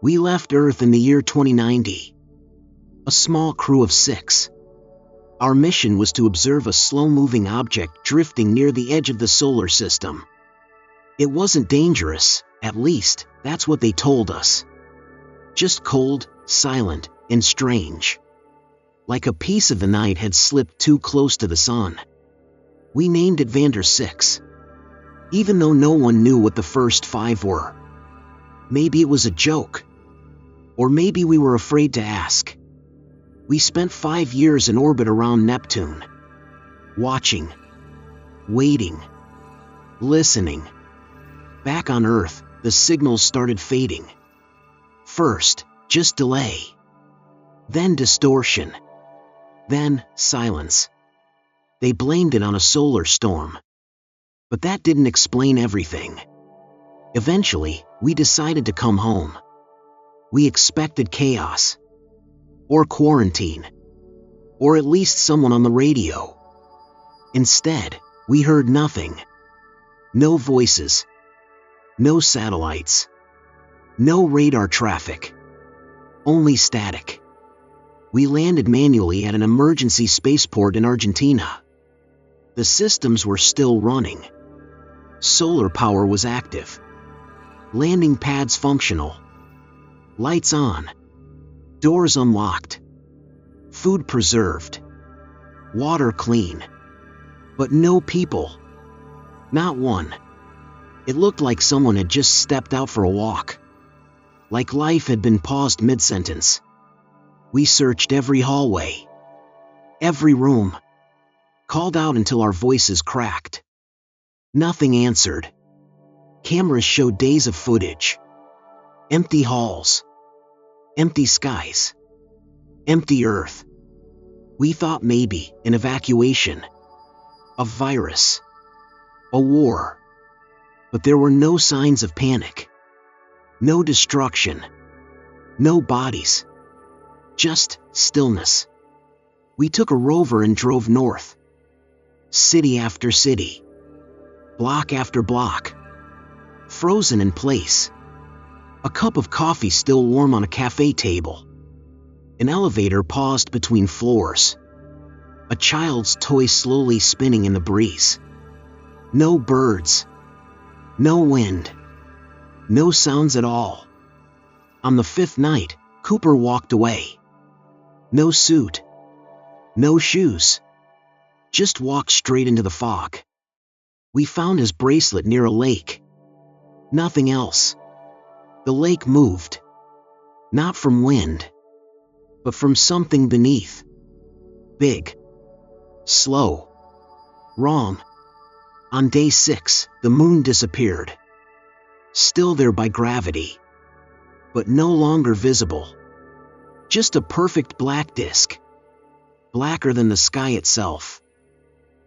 We left Earth in the year 2090. A small crew of 6. Our mission was to observe a slow-moving object drifting near the edge of the solar system. It wasn't dangerous, at least, that's what they told us. Just cold, silent, and strange. Like a piece of the night had slipped too close to the sun. We named it Vander 6. Even though no one knew what the first 5 were. Maybe it was a joke. Or maybe we were afraid to ask. We spent 5 years in orbit around Neptune. Watching. Waiting. Listening. Back on Earth, the signals started fading. First, just delay. Then distortion. Then, silence. They blamed it on a solar storm. But that didn't explain everything. Eventually, we decided to come home. We expected chaos. Or quarantine. Or at least someone on the radio. Instead, we heard nothing. No voices. No satellites. No radar traffic. Only static. We landed manually at an emergency spaceport in Argentina. The systems were still running. Solar power was active. Landing pads functional. Lights on. Doors unlocked. Food preserved. Water clean. But no people. Not one. It looked like someone had just stepped out for a walk. Like life had been paused mid-sentence. We searched every hallway. Every room. Called out until our voices cracked. Nothing answered. Cameras showed days of footage. Empty halls. Empty skies. Empty Earth. We thought maybe an evacuation. A virus. A war. But there were no signs of panic. No destruction. No bodies. Just stillness. We took a rover and drove north. City after city. Block after block. Frozen in place. A cup of coffee still warm on a cafe table. An elevator paused between floors. A child's toy slowly spinning in the breeze. No birds. No wind. No sounds at all. On the 5th night, Cooper walked away. No suit. No shoes. Just walked straight into the fog. We found his bracelet near a lake. Nothing else. The lake moved. Not from wind. But from something beneath. Big. Slow. Wrong. On day 6, the moon disappeared. Still there by gravity. But no longer visible. Just a perfect black disk. Blacker than the sky itself.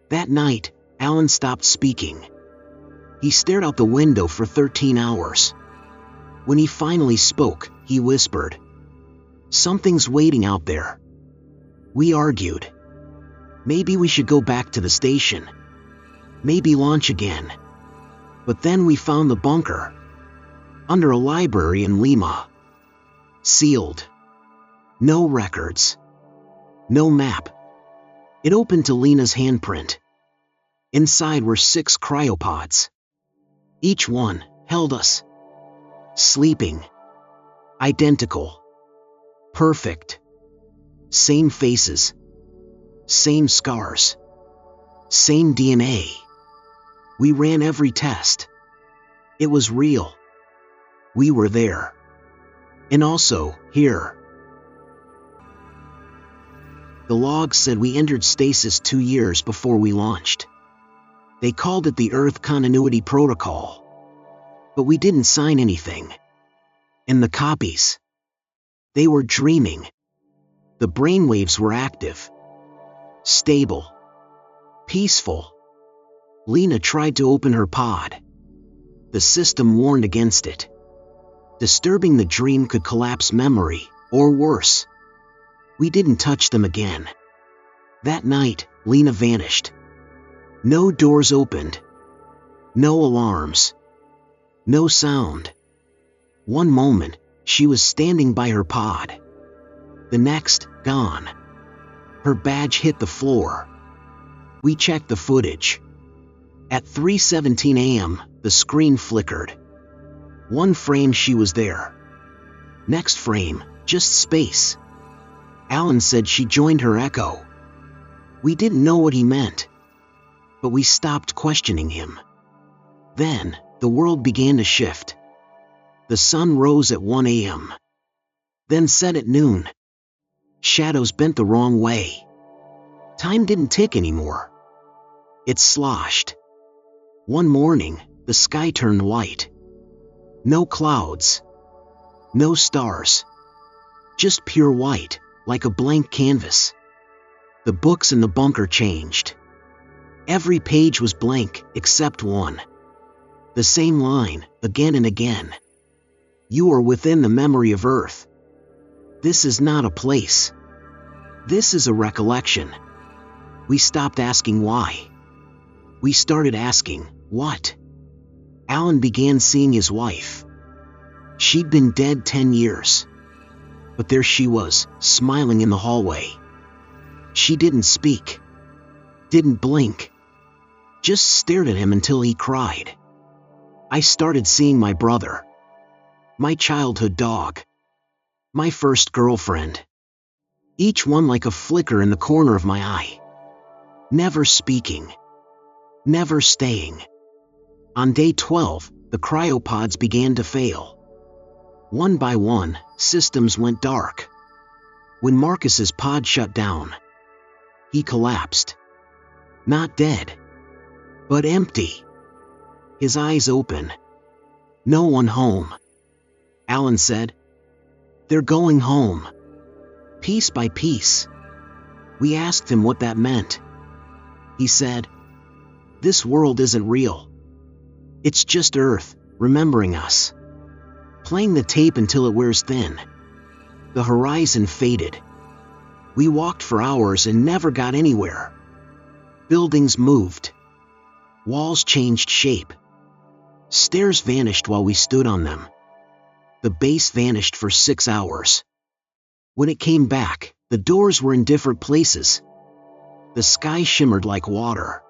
That night, Alan stopped speaking. He stared out the window for 13 hours. When he finally spoke, he whispered, "Something's waiting out there." We argued. Maybe we should go back to the station. Maybe launch again. But then we found the bunker. Under a library in Lima. Sealed. No records. No map. It opened to Lena's handprint. Inside were 6 cryopods. Each one held us. Sleeping. Identical. Perfect. Same faces. Same scars. Same DNA. We ran every test. It was real. We were there. And also, here. The log said we entered stasis 2 years before we launched. They called it the Earth Continuity Protocol. But we didn't sign anything. And the copies. They were dreaming. The brainwaves were active. Stable. Peaceful. Lena tried to open her pod. The system warned against it. Disturbing the dream could collapse memory, or worse. We didn't touch them again. That night, Lena vanished. No doors opened. No alarms. No sound. One moment, She was standing by her pod. The next, gone. Her badge hit the floor. We checked the footage. At 3:17 a.m., the screen flickered. One frame, she was there. Next frame, just space. Alan said she joined her echo. We didn't know what he meant, but we stopped questioning him. Then, the world began to shift. The sun rose at 1 a.m., then set at noon. Shadows bent the wrong way. Time didn't tick anymore. It sloshed. One morning, the sky turned white. No clouds. No stars. Just pure white, like a blank canvas. The books in the bunker changed. Every page was blank, except one. The same line, again and again. You are within the memory of Earth. This is not a place. This is a recollection. We stopped asking why. We started asking, what? Alan began seeing his wife. She'd been dead 10 years. But there she was, smiling in the hallway. She didn't speak. Didn't blink. Just stared at him until he cried. I started seeing my brother. My childhood dog. My first girlfriend. Each one like a flicker in the corner of my eye. Never speaking. Never staying. On day 12, the cryopods began to fail. One by one, systems went dark. When Marcus's pod shut down, he collapsed. Not dead, but empty. His eyes open. No one home. Alan said, "They're going home." Piece by piece. We asked him what that meant. He said, "This world isn't real. It's just Earth, remembering us. Playing the tape until it wears thin." The horizon faded. We walked for hours and never got anywhere. Buildings moved. Walls changed shape. Stairs vanished while we stood on them. The base vanished for 6 hours. When it came back, the doors were in different places. The sky shimmered like water.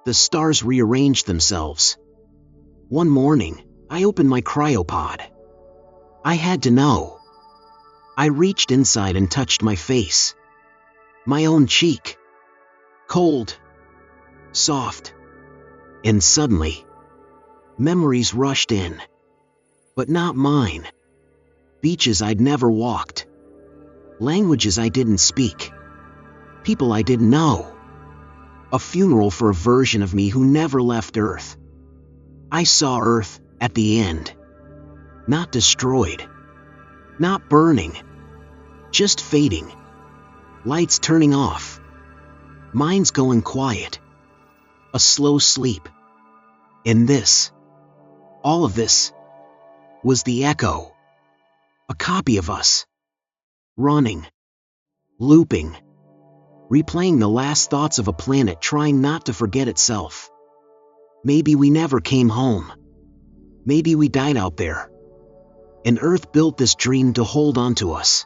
The stars rearranged themselves. One morning, I opened my cryopod. I had to know. I reached inside and touched my face. My own cheek. Cold. Soft. And suddenly, memories rushed in. But not mine. Beaches I'd never walked. Languages I didn't speak. People I didn't know. A funeral for a version of me who never left Earth. I saw Earth, at the end. Not destroyed. Not burning. Just fading. Lights turning off. Minds going quiet. A slow sleep. And this, all of this, was the echo. A copy of us. Running. Looping. Replaying the last thoughts of a planet trying not to forget itself. Maybe we never came home. Maybe we died out there. And Earth built this dream to hold on to us.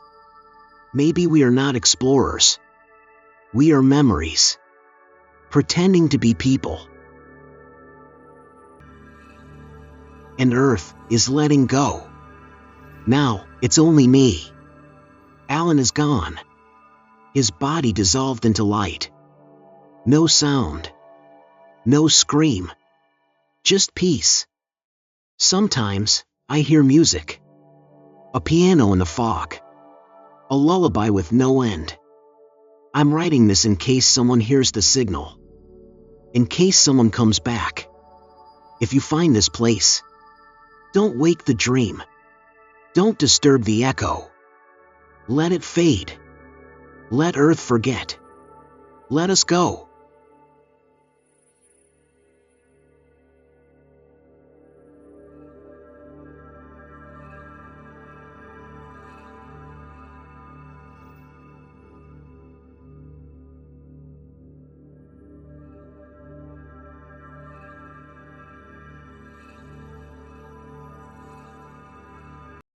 Maybe we are not explorers. We are memories. Pretending to be people. And Earth is letting go. Now, it's only me. Alan is gone. His body dissolved into light. No sound. No scream. Just peace. Sometimes, I hear music. A piano in the fog. A lullaby with no end. I'm writing this in case someone hears the signal. In case someone comes back. If you find this place, don't wake the dream. Don't disturb the echo. Let it fade. Let Earth forget. Let us go.